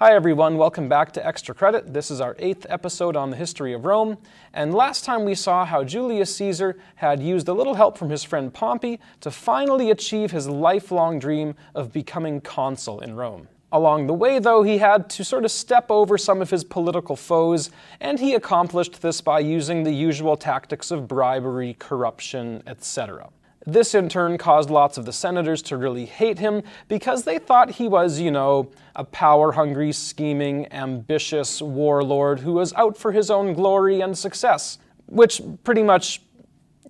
Hi everyone, welcome back to Extra Credit. This is our 8th episode on the history of Rome, and last time we saw how Julius Caesar had used a little help from his friend Pompey to finally achieve his lifelong dream of becoming consul in Rome. Along the way, though, he had to sort of step over some of his political foes, and he accomplished this by using the usual tactics of bribery, corruption, etc. This in turn caused lots of the senators to really hate him because they thought he was, a power-hungry, scheming, ambitious warlord who was out for his own glory and success. Which pretty much,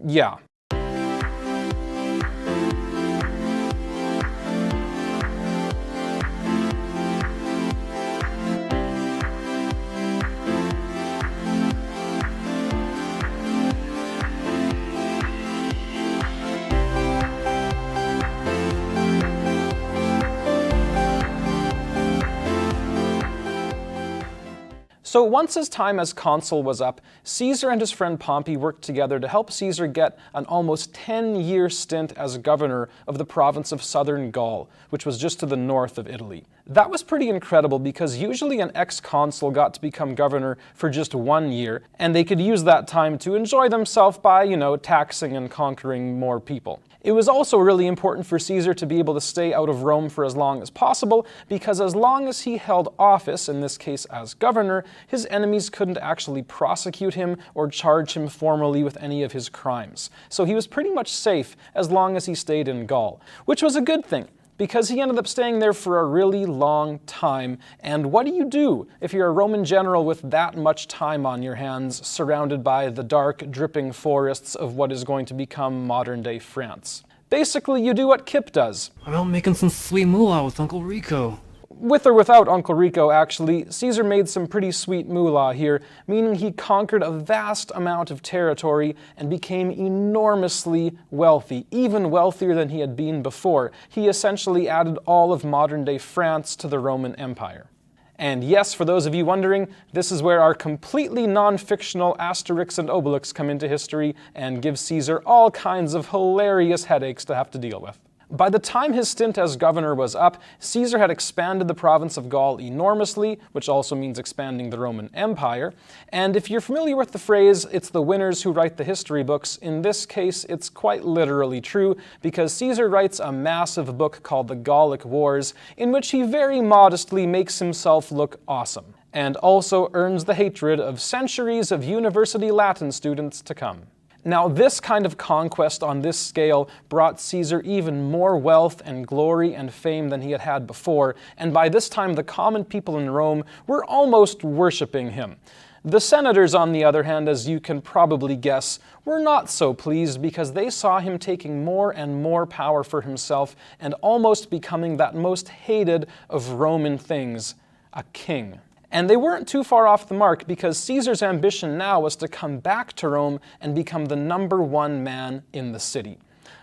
yeah. So once his time as consul was up, Caesar and his friend Pompey worked together to help Caesar get an almost 10-year stint as governor of the province of southern Gaul, which was just to the north of Italy. That was pretty incredible because usually an ex-consul got to become governor for just 1 year, and they could use that time to enjoy themselves by, taxing and conquering more people. It was also really important for Caesar to be able to stay out of Rome for as long as possible, because as long as he held office, in this case as governor, his enemies couldn't actually prosecute him or charge him formally with any of his crimes. So he was pretty much safe as long as he stayed in Gaul, which was a good thing, because he ended up staying there for a really long time. And what do you do if you're a Roman general with that much time on your hands, surrounded by the dark, dripping forests of what is going to become modern-day France? Basically, you do what Kip does. I'm out making some sweet moolah with Uncle Rico. With or without Uncle Rico, actually, Caesar made some pretty sweet moolah here, meaning he conquered a vast amount of territory and became enormously wealthy, even wealthier than he had been before. He essentially added all of modern-day France to the Roman Empire. And yes, for those of you wondering, this is where our completely non-fictional Asterix and Obelix come into history and give Caesar all kinds of hilarious headaches to have to deal with. By the time his stint as governor was up, Caesar had expanded the province of Gaul enormously, which also means expanding the Roman Empire. And if you're familiar with the phrase, it's the winners who write the history books, in this case it's quite literally true, because Caesar writes a massive book called the Gallic Wars, in which he very modestly makes himself look awesome, and also earns the hatred of centuries of university Latin students to come. Now, this kind of conquest on this scale brought Caesar even more wealth and glory and fame than he had had before, and by this time the common people in Rome were almost worshipping him. The senators, on the other hand, as you can probably guess, were not so pleased because they saw him taking more and more power for himself and almost becoming that most hated of Roman things, a king. And they weren't too far off the mark, because Caesar's ambition now was to come back to Rome and become the #1 man in the city.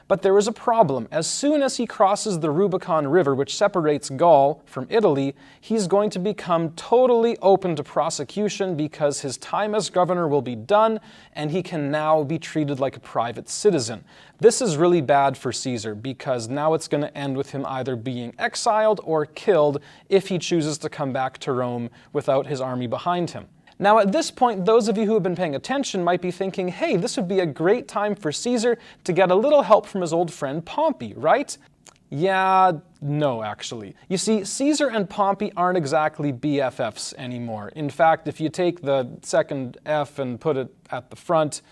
But there was a problem. As soon as he crosses the Rubicon River, which separates Gaul from Italy, he's going to become totally open to prosecution because his time as governor will be done and he can now be treated like a private citizen. This is really bad for Caesar because now it's going to end with him either being exiled or killed if he chooses to come back to Rome without his army behind him. Now at this point, those of you who have been paying attention might be thinking, hey, this would be a great time for Caesar to get a little help from his old friend Pompey, right? Yeah, no, actually. You see, Caesar and Pompey aren't exactly BFFs anymore. In fact, if you take the second F and put it at the front,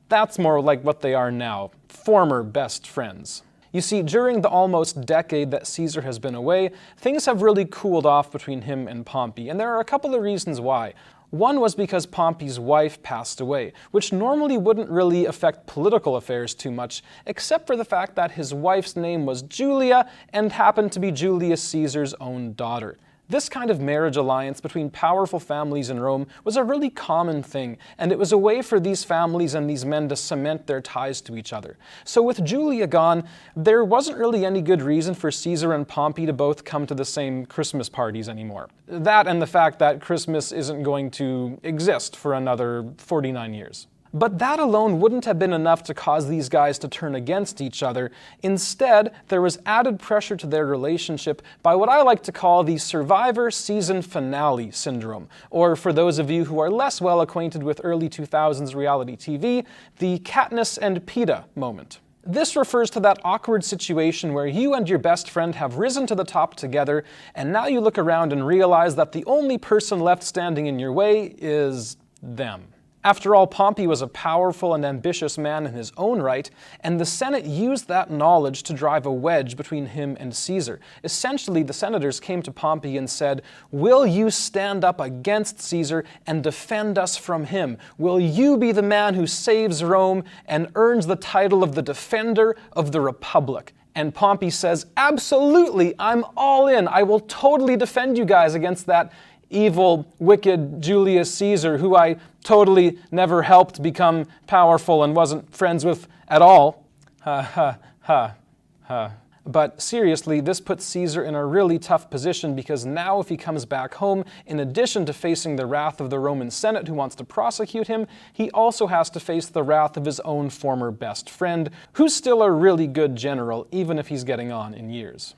that's more like what they are now, former best friends. You see, during the almost decade that Caesar has been away, things have really cooled off between him and Pompey, and there are a couple of reasons why. One was because Pompey's wife passed away, which normally wouldn't really affect political affairs too much, except for the fact that his wife's name was Julia and happened to be Julius Caesar's own daughter. This kind of marriage alliance between powerful families in Rome was a really common thing, and it was a way for these families and these men to cement their ties to each other. So with Julia gone, there wasn't really any good reason for Caesar and Pompey to both come to the same Christmas parties anymore. That and the fact that Christmas isn't going to exist for another 49 years. But that alone wouldn't have been enough to cause these guys to turn against each other. Instead, there was added pressure to their relationship by what I like to call the Survivor Season Finale syndrome, or for those of you who are less well acquainted with early 2000s reality TV, the Katniss and Peeta moment. This refers to that awkward situation where you and your best friend have risen to the top together, and now you look around and realize that the only person left standing in your way is them. After all, Pompey was a powerful and ambitious man in his own right, and the Senate used that knowledge to drive a wedge between him and Caesar. Essentially, the senators came to Pompey and said, "Will you stand up against Caesar and defend us from him? Will you be the man who saves Rome and earns the title of the defender of the Republic?" And Pompey says, "Absolutely, I'm all in. I will totally defend you guys against that evil, wicked Julius Caesar, who I totally never helped become powerful and wasn't friends with at all." Ha ha ha ha. But seriously, this puts Caesar in a really tough position, because now if he comes back home, in addition to facing the wrath of the Roman Senate who wants to prosecute him, he also has to face the wrath of his own former best friend, who's still a really good general, even if he's getting on in years.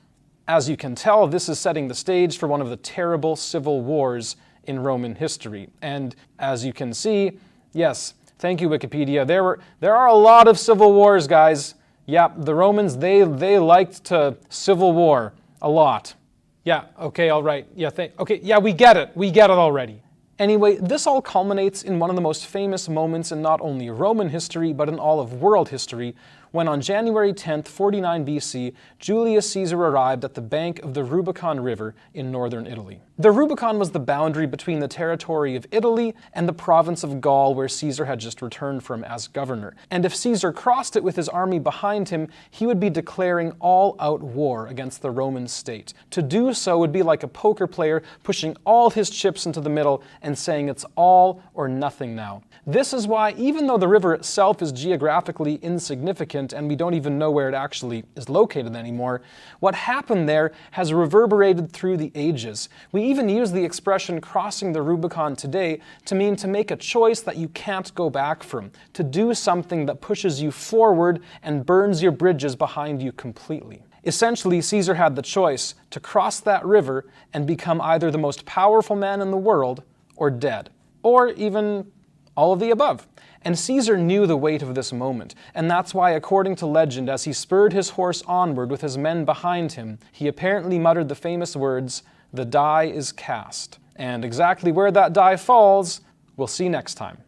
As you can tell, this is setting the stage for one of the terrible civil wars in Roman history. And as you can see, yes, thank you Wikipedia, there are a lot of civil wars, guys. Yeah, the Romans, they liked to civil war a lot. Yeah, okay, all right. Yeah, okay, yeah, we get it already. Anyway, this all culminates in one of the most famous moments in not only Roman history, but in all of world history, when on January 10th, 49 BC, Julius Caesar arrived at the bank of the Rubicon River in northern Italy. The Rubicon was the boundary between the territory of Italy and the province of Gaul, where Caesar had just returned from as governor. And if Caesar crossed it with his army behind him, he would be declaring all-out war against the Roman state. To do so would be like a poker player pushing all his chips into the middle and saying it's all or nothing now. This is why, even though the river itself is geographically insignificant and we don't even know where it actually is located anymore, what happened there has reverberated through the ages. We even use the expression crossing the Rubicon today to mean to make a choice that you can't go back from, to do something that pushes you forward and burns your bridges behind you completely. Essentially, Caesar had the choice to cross that river and become either the most powerful man in the world or dead, or even all of the above. And Caesar knew the weight of this moment, and that's why, according to legend, as he spurred his horse onward with his men behind him, he apparently muttered the famous words, "The die is cast." And exactly where that die falls, we'll see next time.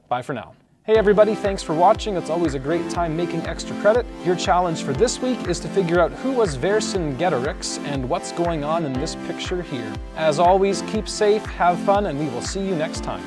Bye for now. Hey everybody, thanks for watching. It's always a great time making extra credit. Your challenge for this week is to figure out who was Vercingetorix and what's going on in this picture here. As always, keep safe, have fun, and we will see you next time.